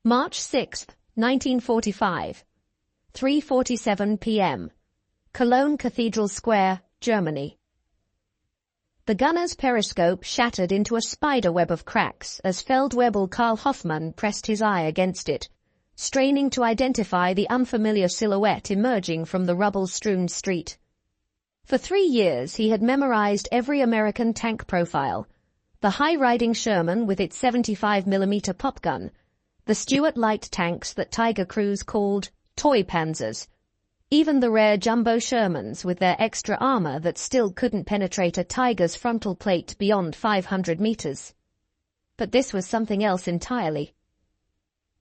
March 6, 1945. 3:47 p.m. Cologne Cathedral Square, Germany. The gunner's periscope shattered into a spiderweb of cracks as Feldwebel Karl Hoffmann pressed his eye against it, straining to identify the unfamiliar silhouette emerging from the rubble-strewn street. For 3 years he had memorized every American tank profile: the high-riding Sherman with its 75mm pop gun, the Stuart light tanks that Tiger crews called toy panzers, even the rare jumbo Shermans with their extra armor that still couldn't penetrate a Tiger's frontal plate beyond 500 meters. But this was something else entirely.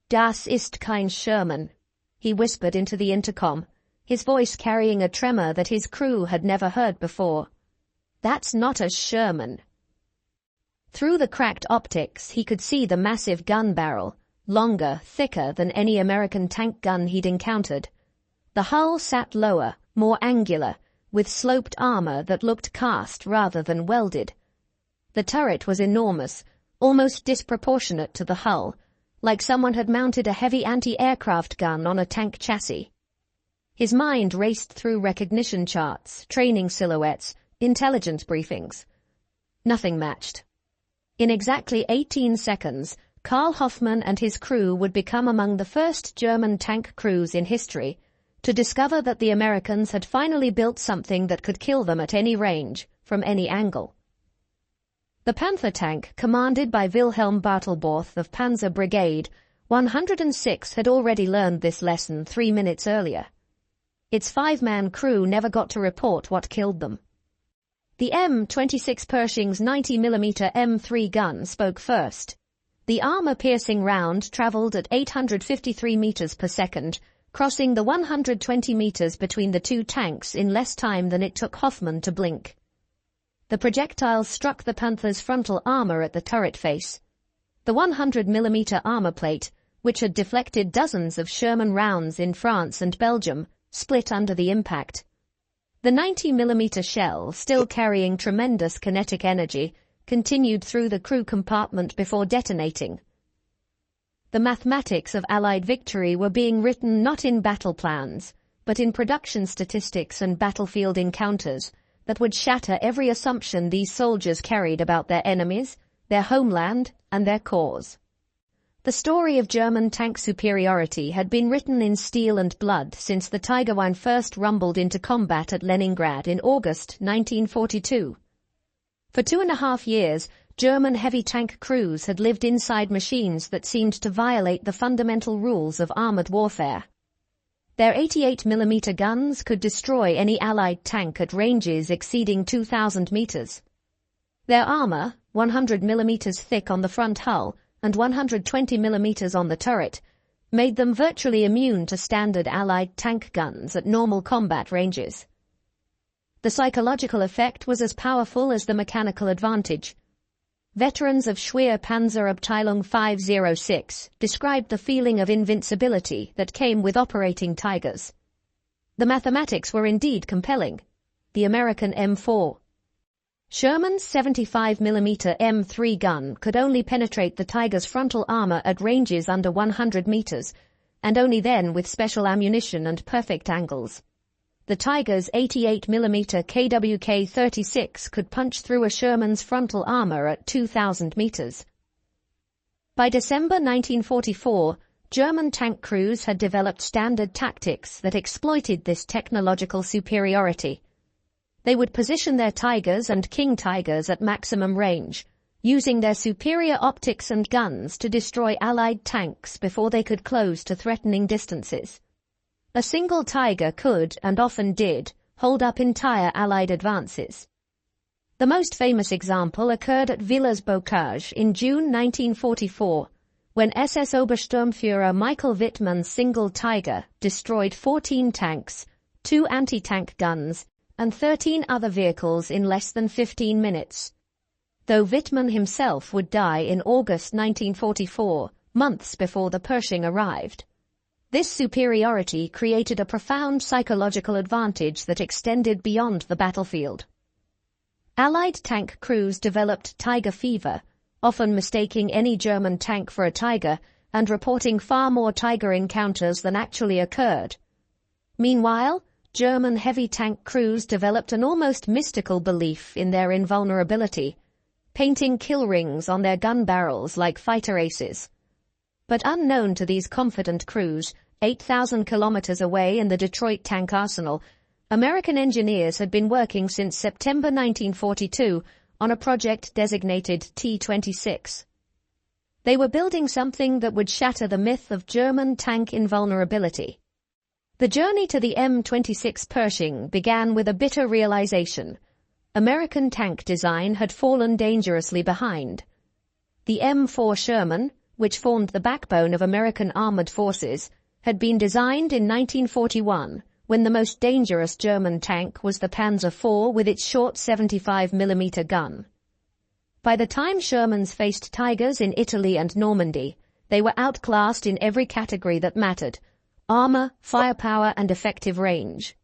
"Das ist kein Sherman," he whispered into the intercom, his voice carrying a tremor that his crew had never heard before. "That's not a Sherman." Through the cracked optics he could see the massive gun barrel, longer, thicker than any American tank gun he'd encountered. The hull sat lower, more angular, with sloped armor that looked cast rather than welded. The turret was enormous, almost disproportionate to the hull, like someone had mounted a heavy anti-aircraft gun on a tank chassis. His mind raced through recognition charts, training silhouettes, intelligence briefings. Nothing matched. In exactly 18 seconds, Karl Hoffmann and his crew would become among the first German tank crews in history to discover that the Americans had finally built something that could kill them at any range, from any angle. The Panther tank, commanded by Wilhelm Bartelborth of Panzer Brigade 106, had already learned this lesson 3 minutes earlier. Its 5-man crew never got to report what killed them. The M26 Pershing's 90mm M3 gun spoke first. The armor-piercing round traveled at 853 meters per second, crossing the 120 meters between the two tanks in less time than it took Hoffmann to blink. The projectile struck the Panther's frontal armor at the turret face. The 100mm armor plate, which had deflected dozens of Sherman rounds in France and Belgium, split under the impact. The 90mm shell, still carrying tremendous kinetic energy, continued through the crew compartment before detonating. The mathematics of Allied victory were being written not in battle plans, but in production statistics and battlefield encounters that would shatter every assumption these soldiers carried about their enemies, their homeland, and their cause. The story of German tank superiority had been written in steel and blood since the Tiger WWII first rumbled into combat at Leningrad in August 1942. For 2.5 years, German heavy tank crews had lived inside machines that seemed to violate the fundamental rules of armored warfare. Their 88mm guns could destroy any Allied tank at ranges exceeding 2,000 meters. Their armor, 100mm thick on the front hull and 120mm on the turret, made them virtually immune to standard Allied tank guns at normal combat ranges. The psychological effect was as powerful as the mechanical advantage. Veterans of Schwer Panzerabteilung 506 described the feeling of invincibility that came with operating Tigers. The mathematics were indeed compelling. The American M4. Sherman's 75mm M3 gun could only penetrate the Tiger's frontal armor at ranges under 100 meters, and only then with special ammunition and perfect angles. The Tiger's 88mm KWK-36 could punch through a Sherman's frontal armor at 2,000 meters. By December 1944, German tank crews had developed standard tactics that exploited this technological superiority. They would position their Tigers and King Tigers at maximum range, using their superior optics and guns to destroy Allied tanks before they could close to threatening distances. A single Tiger could, and often did, hold up entire Allied advances. The most famous example occurred at Villers-Bocage in June 1944, when SS Obersturmführer Michael Wittmann's single Tiger destroyed 14 tanks, 2 anti-tank guns, and 13 other vehicles in less than 15 minutes. Though Wittmann himself would die in August 1944, months before the Pershing arrived. This superiority created a profound psychological advantage that extended beyond the battlefield. Allied tank crews developed Tiger fever, often mistaking any German tank for a Tiger and reporting far more Tiger encounters than actually occurred. Meanwhile, German heavy tank crews developed an almost mystical belief in their invulnerability, painting kill rings on their gun barrels like fighter aces. But unknown to these confident crews, 8,000 kilometers away in the Detroit tank arsenal, American engineers had been working since September 1942 on a project designated T-26. They were building something that would shatter the myth of German tank invulnerability. The journey to the M26 Pershing began with a bitter realization. American tank design had fallen dangerously behind. The M4 Sherman, which formed the backbone of American armored forces, had been designed in 1941, when the most dangerous German tank was the Panzer IV with its short 75mm gun. By the time Shermans faced Tigers in Italy and Normandy, they were outclassed in every category that mattered: armor, firepower, and effective range.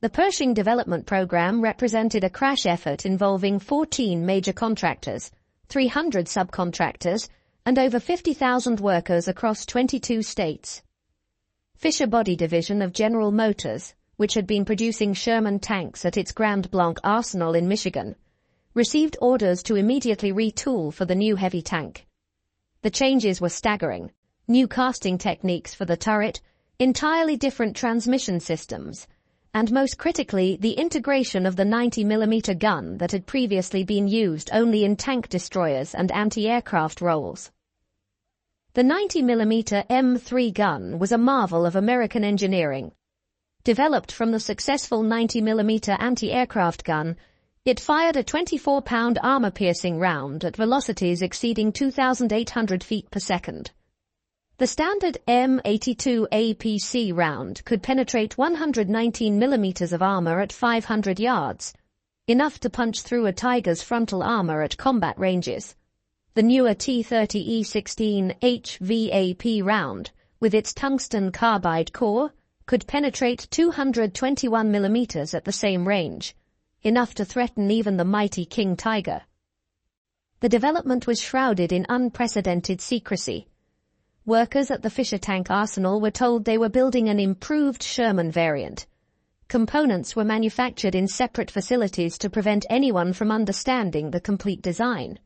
The Pershing development program represented a crash effort involving 14 major contractors, 300 subcontractors, and over 50,000 workers across 22 states. Fisher Body Division of General Motors, which had been producing Sherman tanks at its Grand Blanc arsenal in Michigan, received orders to immediately retool for the new heavy tank. The changes were staggering: new casting techniques for the turret, entirely different transmission systems, and most critically, the integration of the 90mm gun that had previously been used only in tank destroyers and anti-aircraft roles. The 90mm M3 gun was a marvel of American engineering. Developed from the successful 90mm anti-aircraft gun, it fired a 24-pound armor-piercing round at velocities exceeding 2,800 feet per second. The standard M82 APC round could penetrate 119 millimeters of armor at 500 yards, enough to punch through a Tiger's frontal armor at combat ranges. The newer T-30E16 HVAP round, with its tungsten carbide core, could penetrate 221 millimeters at the same range, enough to threaten even the mighty King Tiger. The development was shrouded in unprecedented secrecy. Workers at the Fisher Tank Arsenal were told they were building an improved Sherman variant. Components were manufactured in separate facilities to prevent anyone from understanding the complete design.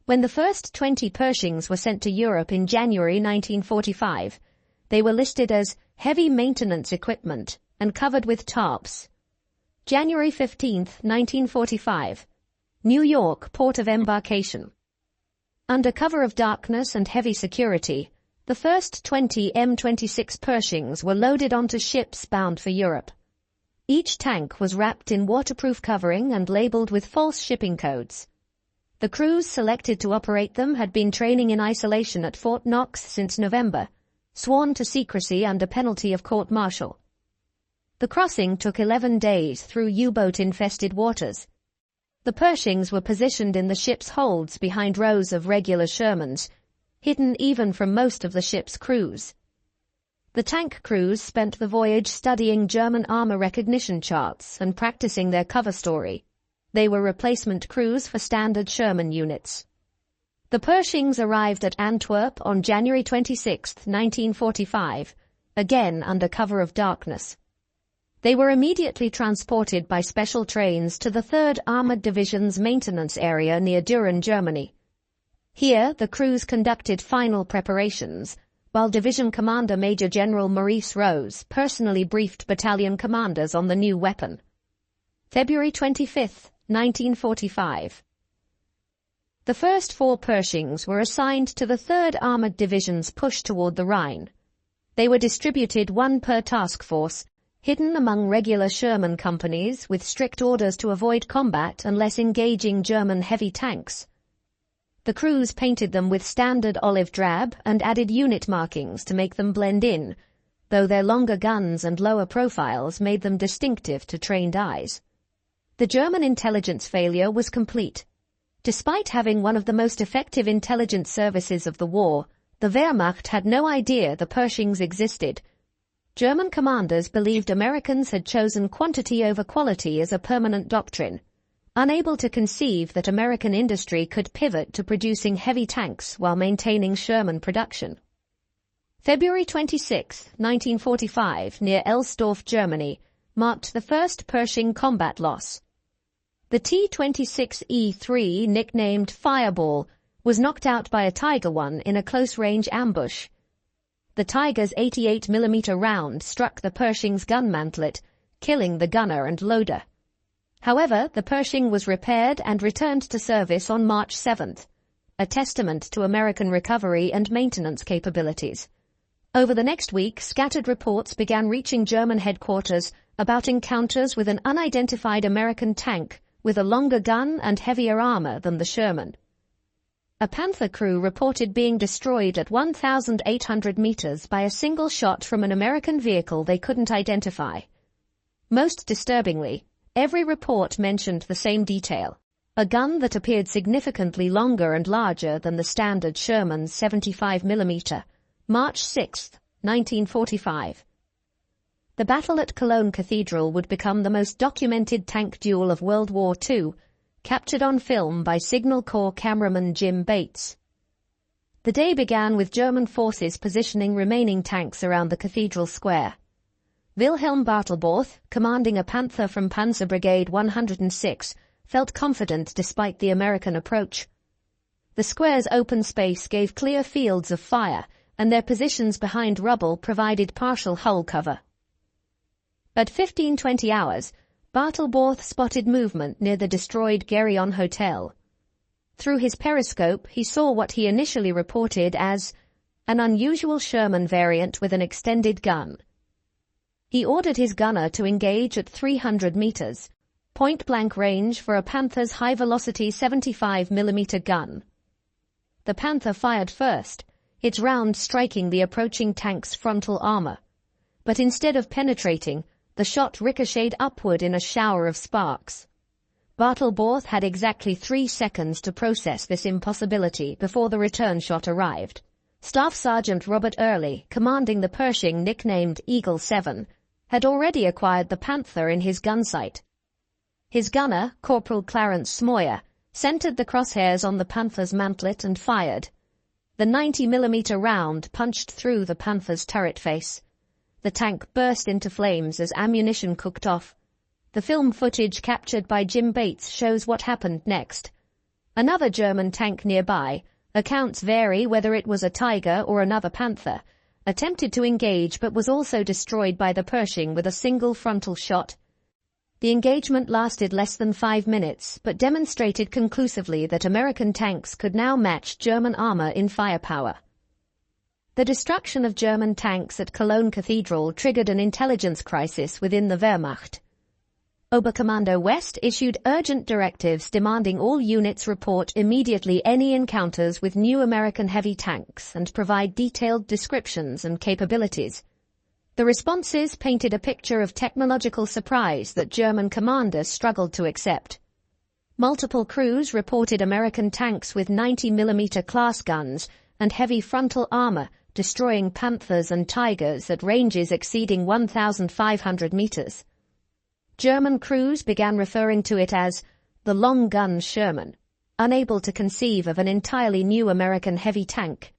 When the first 20 Pershings were sent to Europe in January 1945, they were listed as heavy maintenance equipment and covered with tarps. January 15, 1945. New York, port of embarkation. Under cover of darkness and heavy security, the first 20 M26 Pershings were loaded onto ships bound for Europe. Each tank was wrapped in waterproof covering and labeled with false shipping codes. The crews selected to operate them had been training in isolation at Fort Knox since November, sworn to secrecy under penalty of court-martial. The crossing took 11 days through U-boat-infested waters. The Pershings were positioned in the ship's holds behind rows of regular Shermans, hidden even from most of the ship's crews. The tank crews spent the voyage studying German armor recognition charts and practicing their cover story. They were replacement crews for standard Sherman units. The Pershings arrived at Antwerp on January 26, 1945, again under cover of darkness. They were immediately transported by special trains to the 3rd Armored Division's maintenance area near Düren, Germany. Here, the crews conducted final preparations, while Division Commander Major General Maurice Rose personally briefed battalion commanders on the new weapon. February 25, 1945. The first 4 Pershings were assigned to the 3rd Armored Division's push toward the Rhine. They were distributed 1 per task force, hidden among regular Sherman companies with strict orders to avoid combat unless engaging German heavy tanks. The crews painted them with standard olive drab and added unit markings to make them blend in, though their longer guns and lower profiles made them distinctive to trained eyes. The German intelligence failure was complete. Despite having one of the most effective intelligence services of the war, the Wehrmacht had no idea the Pershings existed. German commanders believed Americans had chosen quantity over quality as a permanent doctrine, unable to conceive that American industry could pivot to producing heavy tanks while maintaining Sherman production. February 26, 1945, near Elsdorf, Germany, marked the first Pershing combat loss. The T-26E-3, nicknamed Fireball, was knocked out by a Tiger I in a close-range ambush. The Tiger's 88mm round struck the Pershing's gun mantlet, killing the gunner and loader. However, the Pershing was repaired and returned to service on March 7, a testament to American recovery and maintenance capabilities. Over the next week, scattered reports began reaching German headquarters about encounters with an unidentified American tank with a longer gun and heavier armor than the Sherman. A Panther crew reported being destroyed at 1,800 meters by a single shot from an American vehicle they couldn't identify. Most disturbingly, every report mentioned the same detail: a gun that appeared significantly longer and larger than the standard Sherman's 75mm. March 6, 1945. The battle at Cologne Cathedral would become the most documented tank duel of World War II, captured on film by Signal Corps cameraman Jim Bates. The day began with German forces positioning remaining tanks around the cathedral square. Wilhelm Bartelborth, commanding a Panther from Panzer Brigade 106, felt confident despite the American approach. The square's open space gave clear fields of fire, and their positions behind rubble provided partial hull cover. At 15:20 hours, Bartelborth spotted movement near the destroyed Geryon Hotel. Through his periscope, he saw what he initially reported as an unusual Sherman variant with an extended gun. He ordered his gunner to engage at 300 meters, point-blank range for a Panther's high-velocity 75mm gun. The Panther fired first, its round striking the approaching tank's frontal armor. But instead of penetrating, the shot ricocheted upward in a shower of sparks. Bartelborth had exactly 3 seconds to process this impossibility before the return shot arrived. Staff Sergeant Robert Early, commanding the Pershing nicknamed Eagle 7, had already acquired the Panther in his gun sight. His gunner, Corporal Clarence Smoyer, centered the crosshairs on the Panther's mantlet and fired. The 90mm round punched through the Panther's turret face. The tank burst into flames as ammunition cooked off. The film footage captured by Jim Bates shows what happened next. Another German tank nearby, accounts vary whether it was a Tiger or another Panther, attempted to engage but was also destroyed by the Pershing with a single frontal shot. The engagement lasted less than 5 minutes, but demonstrated conclusively that American tanks could now match German armor in firepower. The destruction of German tanks at Cologne Cathedral triggered an intelligence crisis within the Wehrmacht. Oberkommando West issued urgent directives demanding all units report immediately any encounters with new American heavy tanks and provide detailed descriptions and capabilities. The responses painted a picture of technological surprise that German commanders struggled to accept. Multiple crews reported American tanks with 90mm class guns and heavy frontal armor destroying Panthers and Tigers at ranges exceeding 1,500 meters. German crews began referring to it as the long gun Sherman, unable to conceive of an entirely new American heavy tank.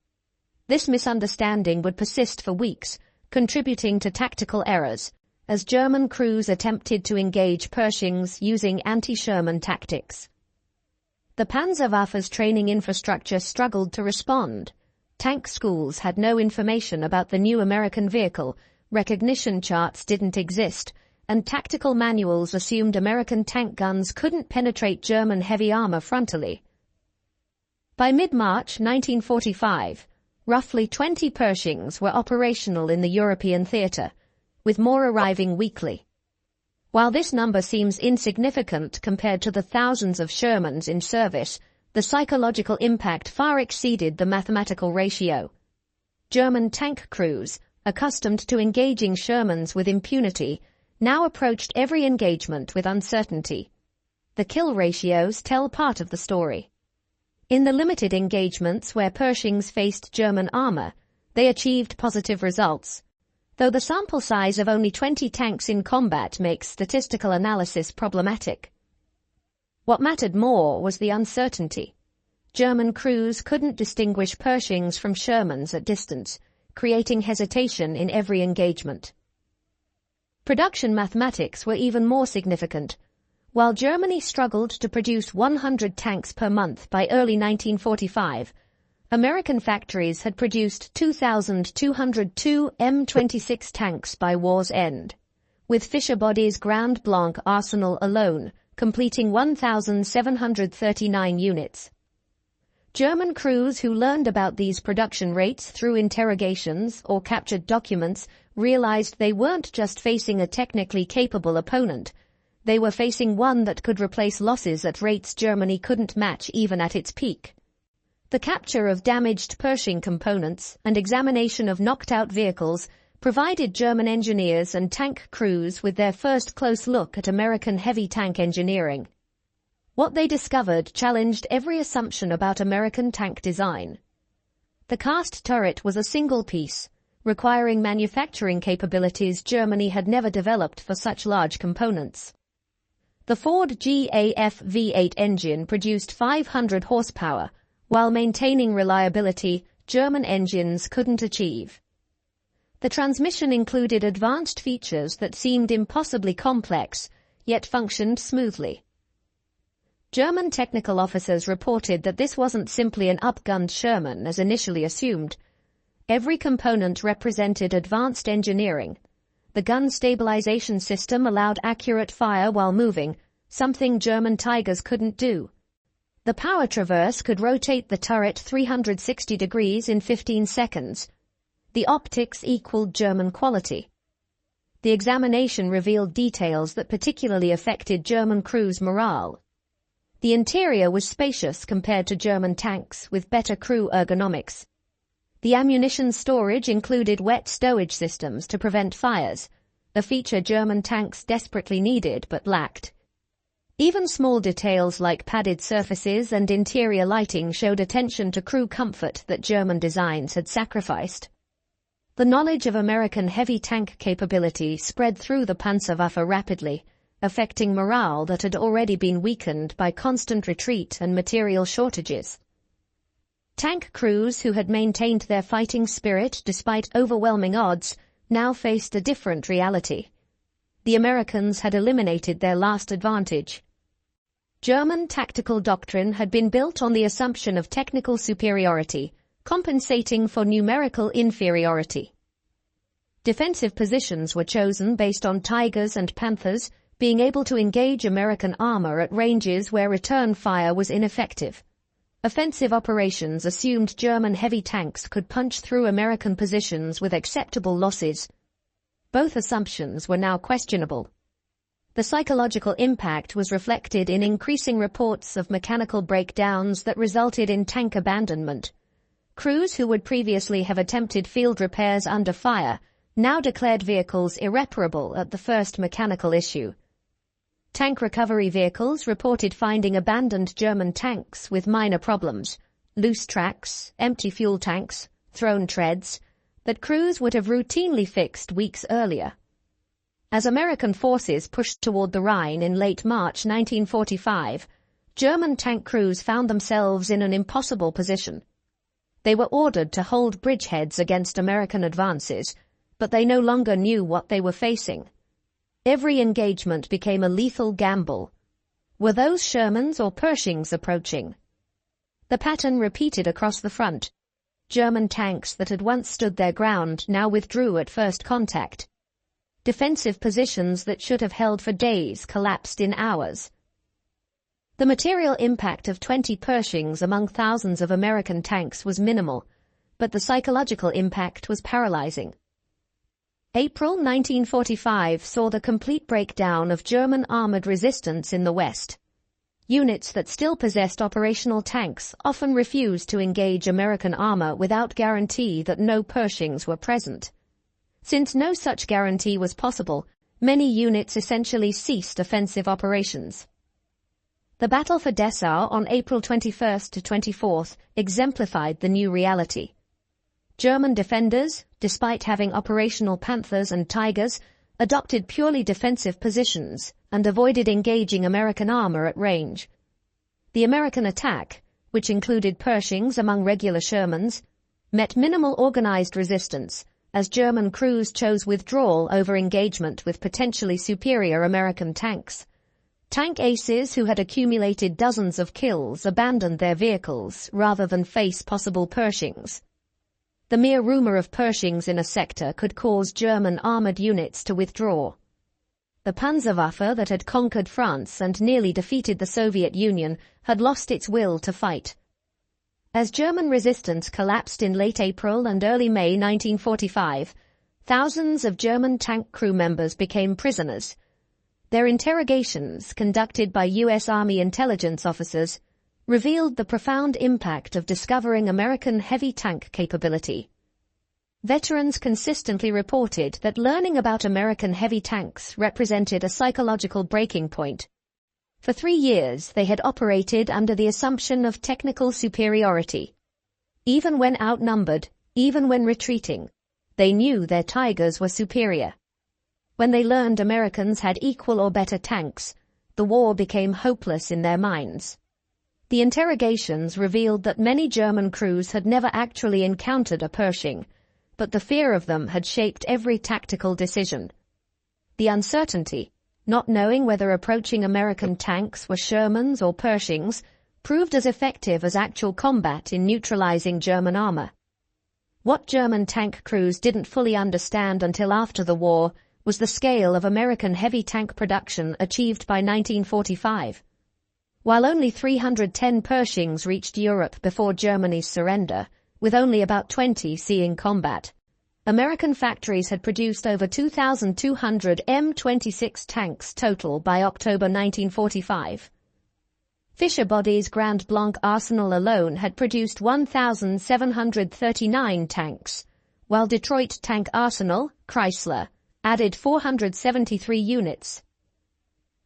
This misunderstanding would persist for weeks, contributing to tactical errors, as German crews attempted to engage Pershings using anti-Sherman tactics. The Panzerwaffe's training infrastructure struggled to respond. Tank schools had no information about the new American vehicle, recognition charts didn't exist, and tactical manuals assumed American tank guns couldn't penetrate German heavy armor frontally. By mid-March 1945, roughly 20 Pershings were operational in the European theater, with more arriving weekly. While this number seems insignificant compared to the thousands of Shermans in service, the psychological impact far exceeded the mathematical ratio. German tank crews, accustomed to engaging Shermans with impunity, now approached every engagement with uncertainty. The kill ratios tell part of the story. In the limited engagements where Pershings faced German armor, they achieved positive results, though the sample size of only 20 tanks in combat makes statistical analysis problematic. What mattered more was the uncertainty. German crews couldn't distinguish Pershings from Shermans at distance, creating hesitation in every engagement. Production mathematics were even more significant. While Germany struggled to produce 100 tanks per month by early 1945, American factories had produced 2,202 M26 tanks by war's end, with Fisher-Body's Grand Blanc arsenal alone completing 1,739 units. German crews who learned about these production rates through interrogations or captured documents realized they weren't just facing a technically capable opponent, they were facing one that could replace losses at rates Germany couldn't match even at its peak. The capture of damaged Pershing components and examination of knocked-out vehicles provided German engineers and tank crews with their first close look at American heavy tank engineering. What they discovered challenged every assumption about American tank design. The cast turret was a single piece, requiring manufacturing capabilities Germany had never developed for such large components. The Ford GAF V8 engine produced 500 horsepower, while maintaining reliability German engines couldn't achieve. The transmission included advanced features that seemed impossibly complex, yet functioned smoothly. German technical officers reported that this wasn't simply an upgunned Sherman as initially assumed. Every component represented advanced engineering. The gun stabilization system allowed accurate fire while moving, something German Tigers couldn't do. The power traverse could rotate the turret 360 degrees in 15 seconds. The optics equaled German quality. The examination revealed details that particularly affected German crews' morale. The interior was spacious compared to German tanks, with better crew ergonomics. The ammunition storage included wet stowage systems to prevent fires, a feature German tanks desperately needed but lacked. Even small details like padded surfaces and interior lighting showed attention to crew comfort that German designs had sacrificed. The knowledge of American heavy tank capability spread through the Panzerwaffe rapidly, affecting morale that had already been weakened by constant retreat and material shortages. Tank crews who had maintained their fighting spirit despite overwhelming odds now faced a different reality. The Americans had eliminated their last advantage. German tactical doctrine had been built on the assumption of technical superiority, compensating for numerical inferiority. Defensive positions were chosen based on Tigers and Panthers being able to engage American armor at ranges where return fire was ineffective. Offensive operations assumed German heavy tanks could punch through American positions with acceptable losses. Both assumptions were now questionable. The psychological impact was reflected in increasing reports of mechanical breakdowns that resulted in tank abandonment. Crews who would previously have attempted field repairs under fire now declared vehicles irreparable at the first mechanical issue. Tank recovery vehicles reported finding abandoned German tanks with minor problems, loose tracks, empty fuel tanks, thrown treads, that crews would have routinely fixed weeks earlier. As American forces pushed toward the Rhine in late March 1945, German tank crews found themselves in an impossible position. They were ordered to hold bridgeheads against American advances, but they no longer knew what they were facing. Every engagement became a lethal gamble. Were those Shermans or Pershings approaching? The pattern repeated across the front. German tanks that had once stood their ground now withdrew at first contact. Defensive positions that should have held for days collapsed in hours. The material impact of 20 Pershings among thousands of American tanks was minimal, but the psychological impact was paralyzing. April 1945 saw the complete breakdown of German armored resistance in the West. Units that still possessed operational tanks often refused to engage American armor without guarantee that no Pershings were present. Since no such guarantee was possible, many units essentially ceased offensive operations. The battle for Dessau on April 21st to 24th exemplified the new reality. German defenders, despite having operational Panthers and Tigers, adopted purely defensive positions and avoided engaging American armor at range. The American attack, which included Pershings among regular Shermans, met minimal organized resistance, as German crews chose withdrawal over engagement with potentially superior American tanks. Tank aces who had accumulated dozens of kills abandoned their vehicles rather than face possible Pershings. The mere rumor of Pershings in a sector could cause German armored units to withdraw. The Panzerwaffe that had conquered France and nearly defeated the Soviet Union had lost its will to fight. As German resistance collapsed in late April and early May 1945, thousands of German tank crew members became prisoners. Their interrogations, conducted by U.S. Army intelligence officers, revealed the profound impact of discovering American heavy tank capability. Veterans consistently reported that learning about American heavy tanks represented a psychological breaking point. For 3 years, they had operated under the assumption of technical superiority. Even when outnumbered, even when retreating, they knew their Tigers were superior. When they learned Americans had equal or better tanks, the war became hopeless in their minds. The interrogations revealed that many German crews had never actually encountered a Pershing, but the fear of them had shaped every tactical decision. The uncertainty, not knowing whether approaching American tanks were Shermans or Pershings, proved as effective as actual combat in neutralizing German armor. What German tank crews didn't fully understand until after the war was the scale of American heavy tank production achieved by 1945. While only 310 Pershings reached Europe before Germany's surrender, with only about 20 seeing combat, American factories had produced over 2,200 M26 tanks total by October 1945. Fisher Body's Grand Blanc arsenal alone had produced 1,739 tanks, while Detroit Tank Arsenal, Chrysler, added 473 units.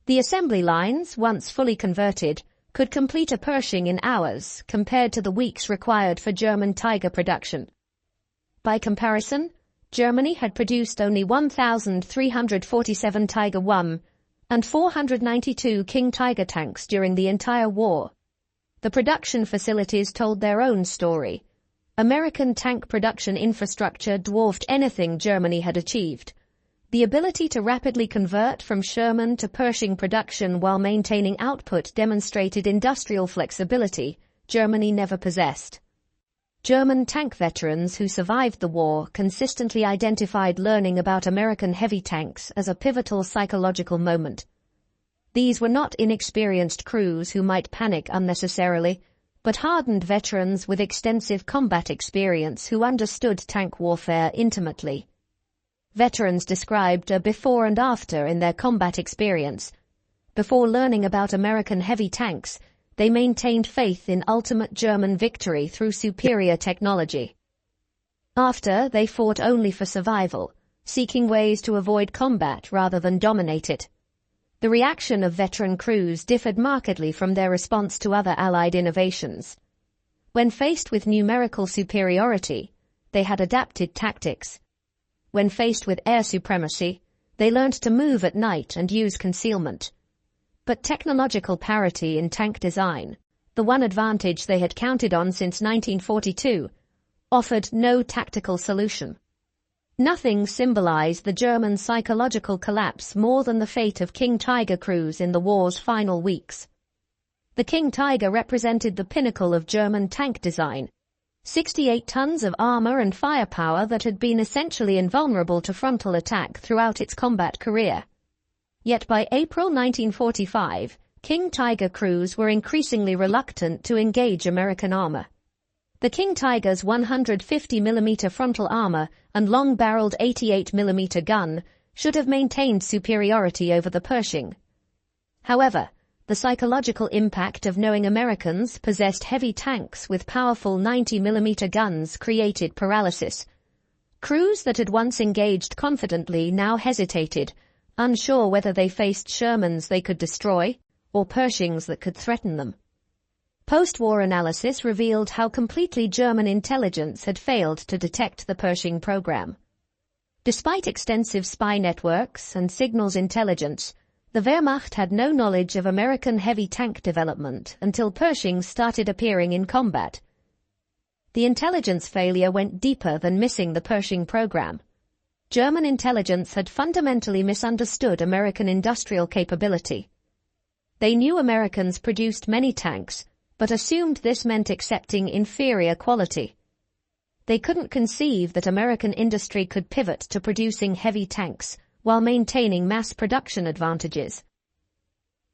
The assembly lines, once fully converted, could complete a Pershing in hours compared to the weeks required for German Tiger production. By comparison, Germany had produced only 1,347 Tiger I and 492 King Tiger tanks during the entire war. The production facilities told their own story. American tank production infrastructure dwarfed anything Germany had achieved. The ability to rapidly convert from Sherman to Pershing production while maintaining output demonstrated industrial flexibility Germany never possessed. German tank veterans who survived the war consistently identified learning about American heavy tanks as a pivotal psychological moment. These were not inexperienced crews who might panic unnecessarily, but hardened veterans with extensive combat experience who understood tank warfare intimately. Veterans described a before and after in their combat experience. Before learning about American heavy tanks, they maintained faith in ultimate German victory through superior technology. After, they fought only for survival, seeking ways to avoid combat rather than dominate it. The reaction of veteran crews differed markedly from their response to other Allied innovations. When faced with numerical superiority, they had adapted tactics. When faced with air supremacy, they learned to move at night and use concealment. But technological parity in tank design, the one advantage they had counted on since 1942, offered no tactical solution. Nothing symbolized the German psychological collapse more than the fate of King Tiger crews in the war's final weeks. The King Tiger represented the pinnacle of German tank design, 68 tons of armor and firepower that had been essentially invulnerable to frontal attack throughout its combat career. Yet by April 1945, King Tiger crews were increasingly reluctant to engage American armor. The King Tiger's 150mm frontal armor and long-barreled 88mm gun should have maintained superiority over the Pershing. However, the psychological impact of knowing Americans possessed heavy tanks with powerful 90mm guns created paralysis. Crews that had once engaged confidently now hesitated, unsure whether they faced Shermans they could destroy or Pershings that could threaten them. Post-war analysis revealed how completely German intelligence had failed to detect the Pershing program. Despite extensive spy networks and signals intelligence, The Wehrmacht had no knowledge of American heavy tank development until Pershing started appearing in combat. The intelligence failure went deeper than missing the Pershing program. German intelligence had fundamentally misunderstood American industrial capability. They knew Americans produced many tanks, but assumed this meant accepting inferior quality. They couldn't conceive that American industry could pivot to producing heavy tanks while maintaining mass production advantages.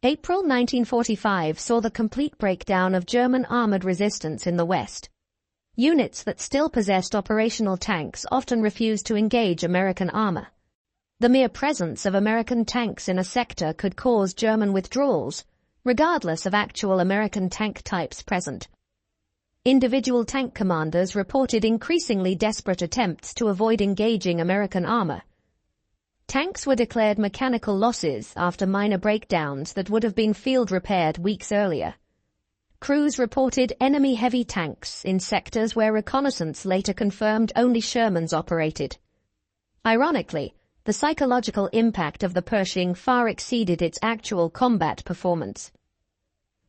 April 1945 saw the complete breakdown of German armored resistance in the West. Units that still possessed operational tanks often refused to engage American armor. The mere presence of American tanks in a sector could cause German withdrawals, regardless of actual American tank types present. Individual tank commanders reported increasingly desperate attempts to avoid engaging American armor. Tanks were declared mechanical losses after minor breakdowns that would have been field repaired weeks earlier. Crews reported enemy heavy tanks in sectors where reconnaissance later confirmed only Shermans operated. Ironically, the psychological impact of the Pershing far exceeded its actual combat performance.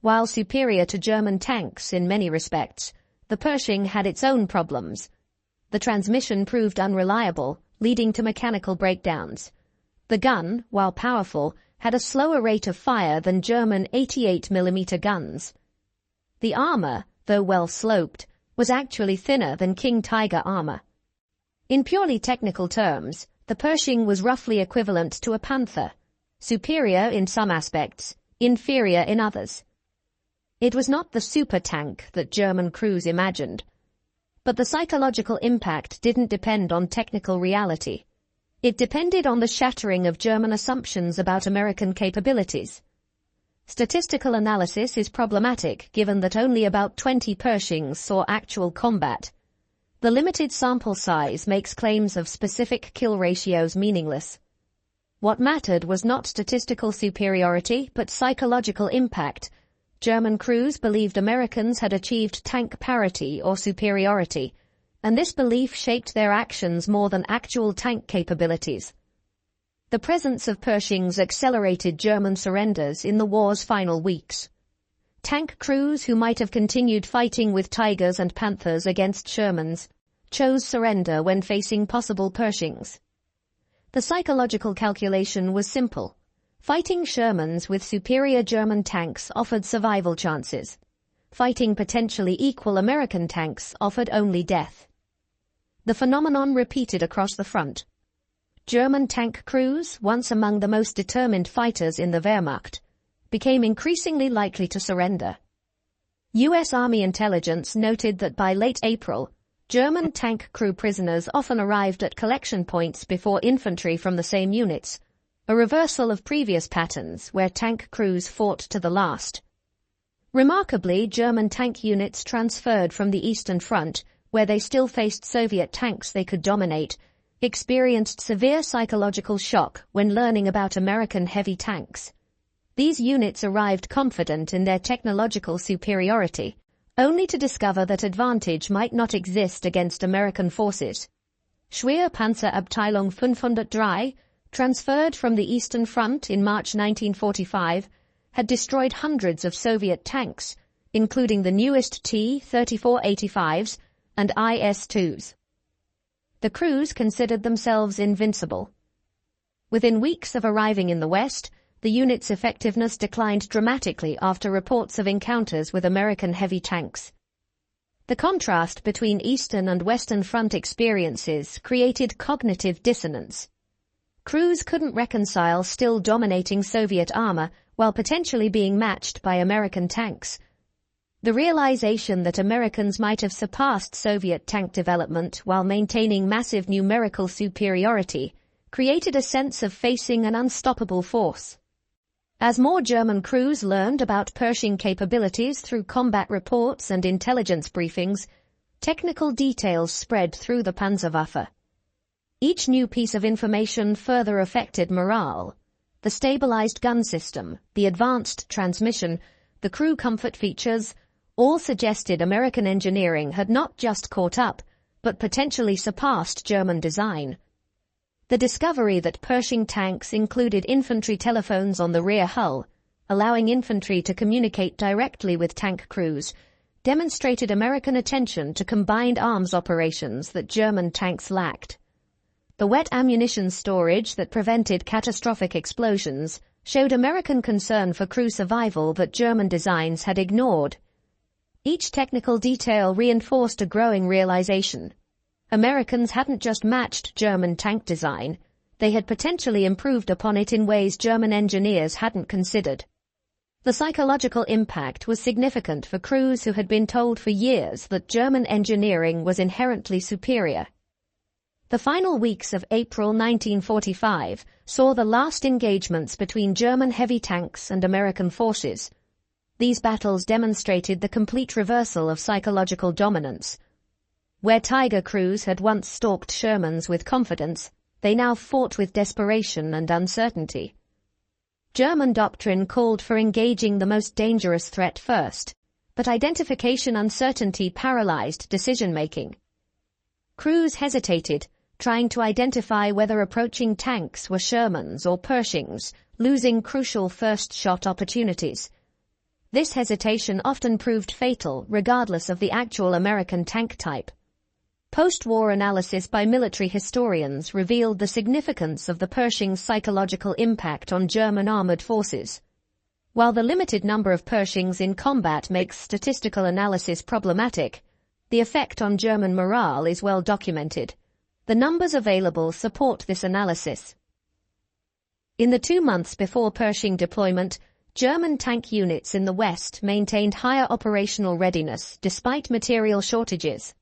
While superior to German tanks in many respects, the Pershing had its own problems. The transmission proved unreliable, leading to mechanical breakdowns. The gun, while powerful, had a slower rate of fire than German 88mm guns. The armor, though well-sloped, was actually thinner than King Tiger armor. In purely technical terms, the Pershing was roughly equivalent to a Panther, superior in some aspects, inferior in others. It was not the super tank that German crews imagined. But the psychological impact didn't depend on technical reality. It depended on the shattering of German assumptions about American capabilities. Statistical analysis is problematic given that only about 20 Pershings saw actual combat. The limited sample size makes claims of specific kill ratios meaningless. What mattered was not statistical superiority but psychological impact. German crews believed Americans had achieved tank parity or superiority, and this belief shaped their actions more than actual tank capabilities. The presence of Pershings accelerated German surrenders in the war's final weeks. Tank crews who might have continued fighting with Tigers and Panthers against Shermans chose surrender when facing possible Pershings. The psychological calculation was simple. Fighting Shermans with superior German tanks offered survival chances. Fighting potentially equal American tanks offered only death. The phenomenon repeated across the front. German tank crews, once among the most determined fighters in the Wehrmacht, became increasingly likely to surrender. U.S. Army intelligence noted that by late April, German tank crew prisoners often arrived at collection points before infantry from the same units, a reversal of previous patterns where tank crews fought to the last. Remarkably, German tank units transferred from the Eastern Front, where they still faced Soviet tanks they could dominate, experienced severe psychological shock when learning about American heavy tanks. These units arrived confident in their technological superiority, only to discover that advantage might not exist against American forces. Schwer Panzerabteilung 503, transferred from the Eastern Front in March 1945, had destroyed hundreds of Soviet tanks, including the newest T-3485s and IS-2s. The crews considered themselves invincible. Within weeks of arriving in the West, the unit's effectiveness declined dramatically after reports of encounters with American heavy tanks. The contrast between Eastern and Western Front experiences created cognitive dissonance. Crews couldn't reconcile still dominating Soviet armor while potentially being matched by American tanks. The realization that Americans might have surpassed Soviet tank development while maintaining massive numerical superiority created a sense of facing an unstoppable force. As more German crews learned about Pershing capabilities through combat reports and intelligence briefings, technical details spread through the Panzerwaffe. Each new piece of information further affected morale. The stabilized gun system, the advanced transmission, the crew comfort features, all suggested American engineering had not just caught up, but potentially surpassed German design. The discovery that Pershing tanks included infantry telephones on the rear hull, allowing infantry to communicate directly with tank crews, demonstrated American attention to combined arms operations that German tanks lacked. The wet ammunition storage that prevented catastrophic explosions showed American concern for crew survival that German designs had ignored. Each technical detail reinforced a growing realization. Americans hadn't just matched German tank design, they had potentially improved upon it in ways German engineers hadn't considered. The psychological impact was significant for crews who had been told for years that German engineering was inherently superior. The final weeks of April 1945 saw the last engagements between German heavy tanks and American forces. These battles demonstrated the complete reversal of psychological dominance. Where Tiger crews had once stalked Shermans with confidence, they now fought with desperation and uncertainty. German doctrine called for engaging the most dangerous threat first, but identification uncertainty paralyzed decision-making. Crews hesitated, trying to identify whether approaching tanks were Shermans or Pershings, losing crucial first-shot opportunities. This hesitation often proved fatal, regardless of the actual American tank type. Post-war analysis by military historians revealed the significance of the Pershing's psychological impact on German armored forces. While the limited number of Pershings in combat makes statistical analysis problematic, the effect on German morale is well documented. The numbers available support this analysis. In the 2 months before Pershing deployment, German tank units in the West maintained higher operational readiness despite material shortages.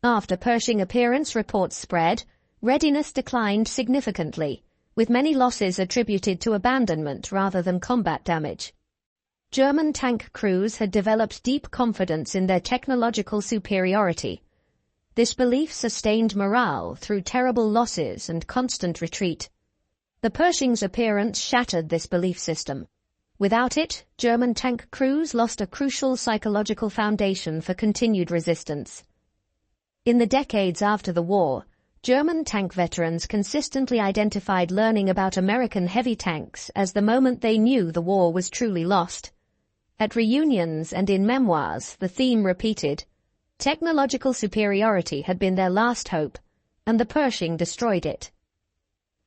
After Pershing appearance reports spread, readiness declined significantly, with many losses attributed to abandonment rather than combat damage. German tank crews had developed deep confidence in their technological superiority. This belief sustained morale through terrible losses and constant retreat. The Pershing's appearance shattered this belief system. Without it, German tank crews lost a crucial psychological foundation for continued resistance. In the decades after the war, German tank veterans consistently identified learning about American heavy tanks as the moment they knew the war was truly lost. At reunions and in memoirs, the theme repeated. Technological superiority had been their last hope, and the Pershing destroyed it.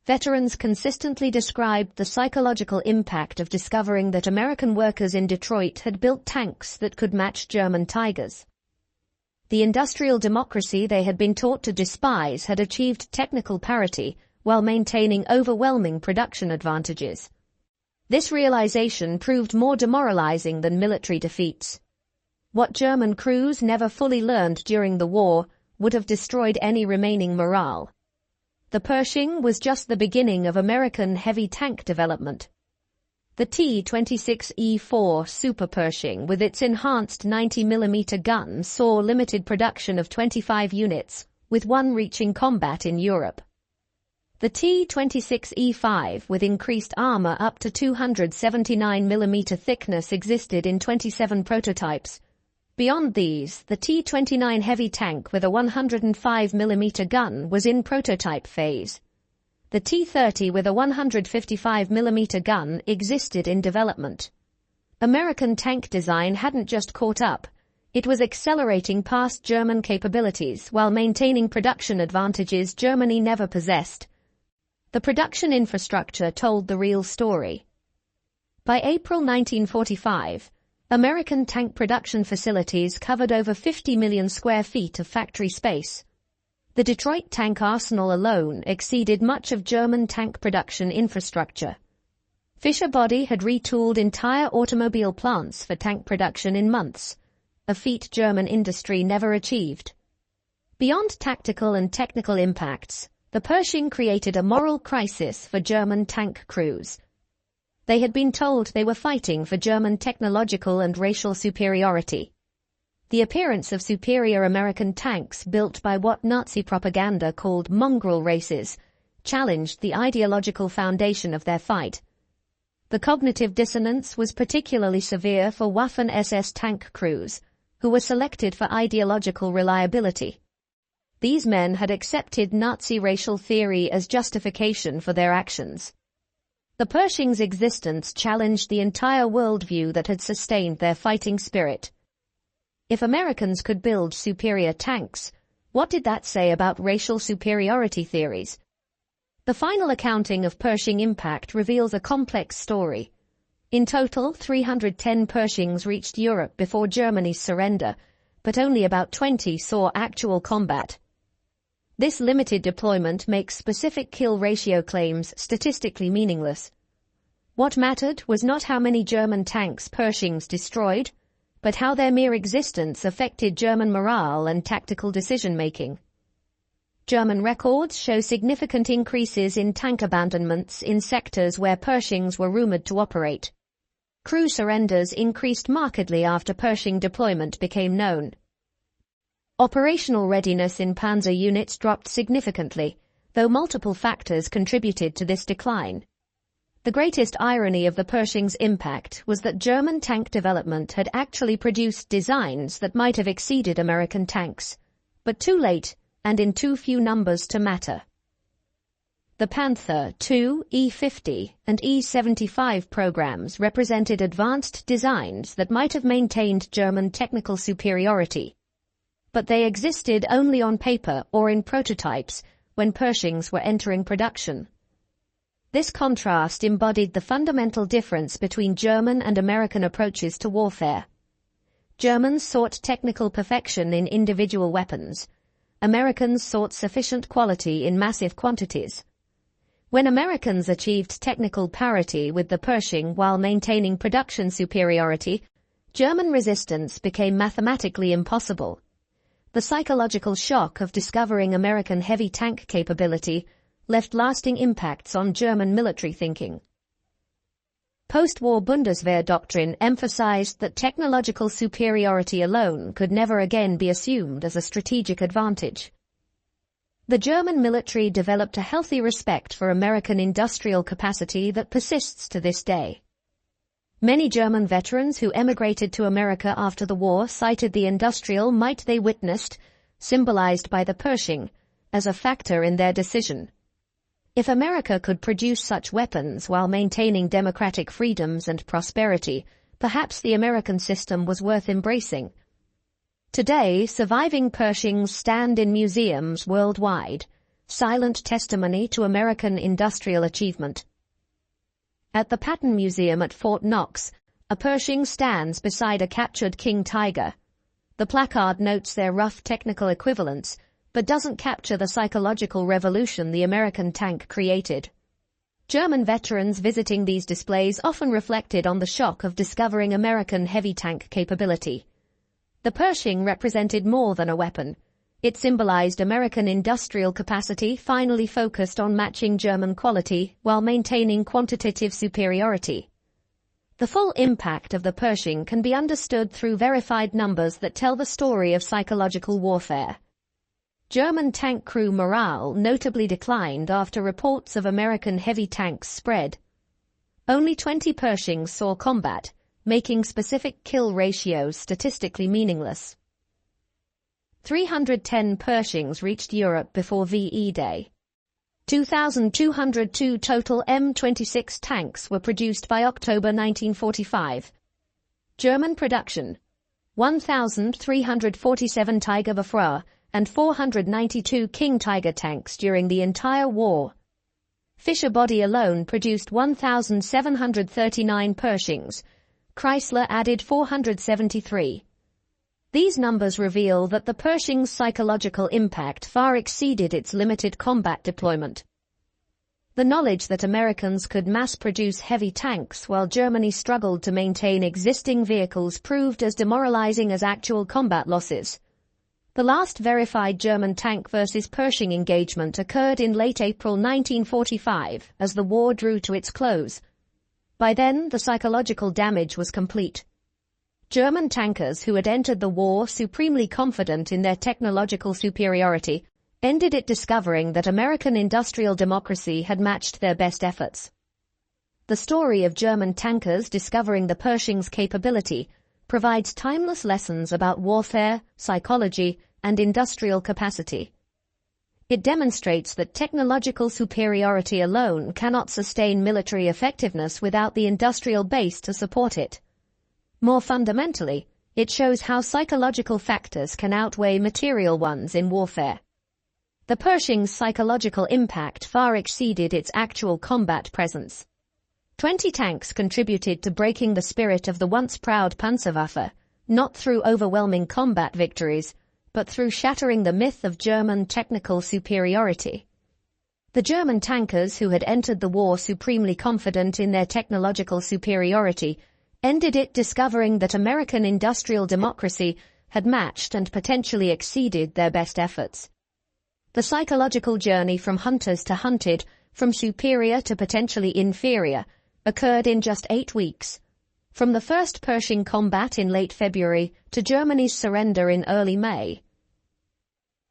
Veterans consistently described the psychological impact of discovering that American workers in Detroit had built tanks that could match German Tigers. The industrial democracy they had been taught to despise had achieved technical parity while maintaining overwhelming production advantages. This realization proved more demoralizing than military defeats. What German crews never fully learned during the war would have destroyed any remaining morale. The Pershing was just the beginning of American heavy tank development. The T-26E4 Super Pershing with its enhanced 90mm gun saw limited production of 25 units, with one reaching combat in Europe. The T-26E5 with increased armor up to 279mm thickness existed in 27 prototypes. Beyond these, the T-29 heavy tank with a 105mm gun was in prototype phase. The T-30 with a 155mm gun existed in development. American tank design hadn't just caught up, it was accelerating past German capabilities while maintaining production advantages Germany never possessed. The production infrastructure told the real story. By April 1945, American tank production facilities covered over 50 million square feet of factory space. The Detroit tank arsenal alone exceeded much of German tank production infrastructure. Fisher Body had retooled entire automobile plants for tank production in months, a feat German industry never achieved. Beyond tactical and technical impacts, the Pershing created a moral crisis for German tank crews. They had been told they were fighting for German technological and racial superiority. The appearance of superior American tanks built by what Nazi propaganda called mongrel races challenged the ideological foundation of their fight. The cognitive dissonance was particularly severe for Waffen-SS tank crews, who were selected for ideological reliability. These men had accepted Nazi racial theory as justification for their actions. The Pershing's existence challenged the entire worldview that had sustained their fighting spirit. If Americans could build superior tanks, what did that say about racial superiority theories? The final accounting of Pershing impact reveals a complex story. In total, 310 Pershings reached Europe before Germany's surrender, but only about 20 saw actual combat. This limited deployment makes specific kill ratio claims statistically meaningless. What mattered was not how many German tanks Pershings destroyed, but how their mere existence affected German morale and tactical decision-making. German records show significant increases in tank abandonments in sectors where Pershings were rumored to operate. Crew surrenders increased markedly after Pershing deployment became known. Operational readiness in panzer units dropped significantly, though multiple factors contributed to this decline. The greatest irony of the Pershing's impact was that German tank development had actually produced designs that might have exceeded American tanks, but too late and in too few numbers to matter. The Panther II, E-50, and E-75 programs represented advanced designs that might have maintained German technical superiority, but they existed only on paper or in prototypes when Pershings were entering production. This contrast embodied the fundamental difference between German and American approaches to warfare. Germans sought technical perfection in individual weapons. Americans sought sufficient quality in massive quantities. When Americans achieved technical parity with the Pershing while maintaining production superiority, German resistance became mathematically impossible. The psychological shock of discovering American heavy tank capability left lasting impacts on German military thinking. Post-war Bundeswehr doctrine emphasized that technological superiority alone could never again be assumed as a strategic advantage. The German military developed a healthy respect for American industrial capacity that persists to this day. Many German veterans who emigrated to America after the war cited the industrial might they witnessed, symbolized by the Pershing, as a factor in their decision. If America could produce such weapons while maintaining democratic freedoms and prosperity, perhaps the American system was worth embracing. Today, surviving Pershings stand in museums worldwide, silent testimony to American industrial achievement. At the Patton Museum at Fort Knox, a Pershing stands beside a captured King Tiger. The placard notes their rough technical equivalence, but doesn't capture the psychological revolution the American tank created. German veterans visiting these displays often reflected on the shock of discovering American heavy tank capability. The Pershing represented more than a weapon. It symbolized American industrial capacity finally focused on matching German quality while maintaining quantitative superiority. The full impact of the Pershing can be understood through verified numbers that tell the story of psychological warfare. German tank crew morale notably declined after reports of American heavy tanks spread. Only 20 Pershings saw combat, making specific kill ratios statistically meaningless. 310 Pershings reached Europe before VE Day. 2,202 total M26 tanks were produced by October 1945. German production: 1,347 Tiger WWII and 492 King Tiger tanks during the entire war. Fisher Body alone produced 1,739 Pershings. Chrysler added 473. These numbers reveal that the Pershing's psychological impact far exceeded its limited combat deployment. The knowledge that Americans could mass-produce heavy tanks while Germany struggled to maintain existing vehicles proved as demoralizing as actual combat losses. The last verified German tank versus Pershing engagement occurred in late April 1945 as the war drew to its close. By then, the psychological damage was complete. German tankers who had entered the war supremely confident in their technological superiority ended it discovering that American industrial democracy had matched their best efforts. The story of German tankers discovering the Pershing's capability provides timeless lessons about warfare, psychology, and industrial capacity. It demonstrates that technological superiority alone cannot sustain military effectiveness without the industrial base to support it. More fundamentally, it shows how psychological factors can outweigh material ones in warfare. The Pershing's psychological impact far exceeded its actual combat presence. 20 tanks contributed to breaking the spirit of the once proud Panzerwaffe, not through overwhelming combat victories, but through shattering the myth of German technical superiority. The German tankers, who had entered the war supremely confident in their technological superiority, ended it discovering that American industrial democracy had matched and potentially exceeded their best efforts. The psychological journey from hunters to hunted, from superior to potentially inferior, occurred in just 8 weeks. From the first Pershing combat in late February to Germany's surrender in early May.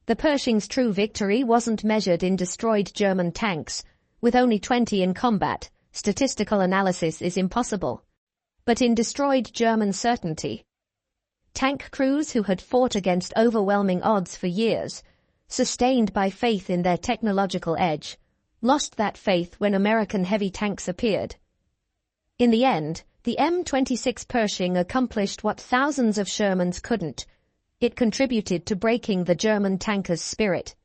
The Pershing's true victory wasn't measured in destroyed German tanks. With only 20 in combat, statistical analysis is impossible. But in destroyed German certainty. Tank crews who had fought against overwhelming odds for years, sustained by faith in their technological edge, lost that faith when American heavy tanks appeared. In the end, the M26 Pershing accomplished what thousands of Shermans couldn't. It contributed to breaking the German tankers' spirit.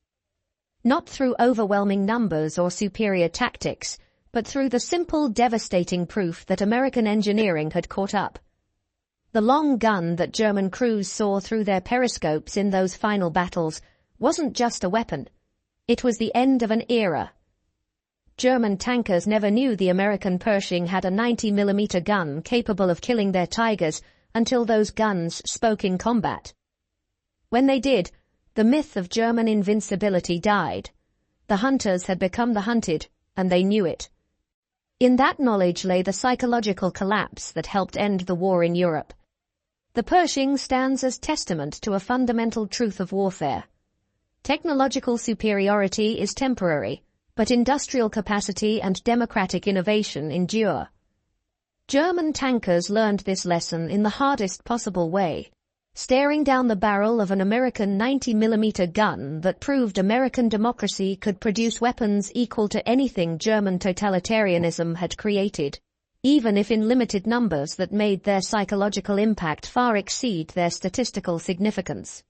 Not through overwhelming numbers or superior tactics, but through the simple, devastating proof that American engineering had caught up. The long gun that German crews saw through their periscopes in those final battles wasn't just a weapon. It was the end of an era. German tankers never knew the American Pershing had a 90mm gun capable of killing their Tigers until those guns spoke in combat. When they did, the myth of German invincibility died. The hunters had become the hunted, and they knew it. In that knowledge lay the psychological collapse that helped end the war in Europe. The Pershing stands as testament to a fundamental truth of warfare. Technological superiority is temporary, but industrial capacity and democratic innovation endure. German tankers learned this lesson in the hardest possible way, staring down the barrel of an American 90mm gun that proved American democracy could produce weapons equal to anything German totalitarianism had created, even if in limited numbers that made their psychological impact far exceed their statistical significance.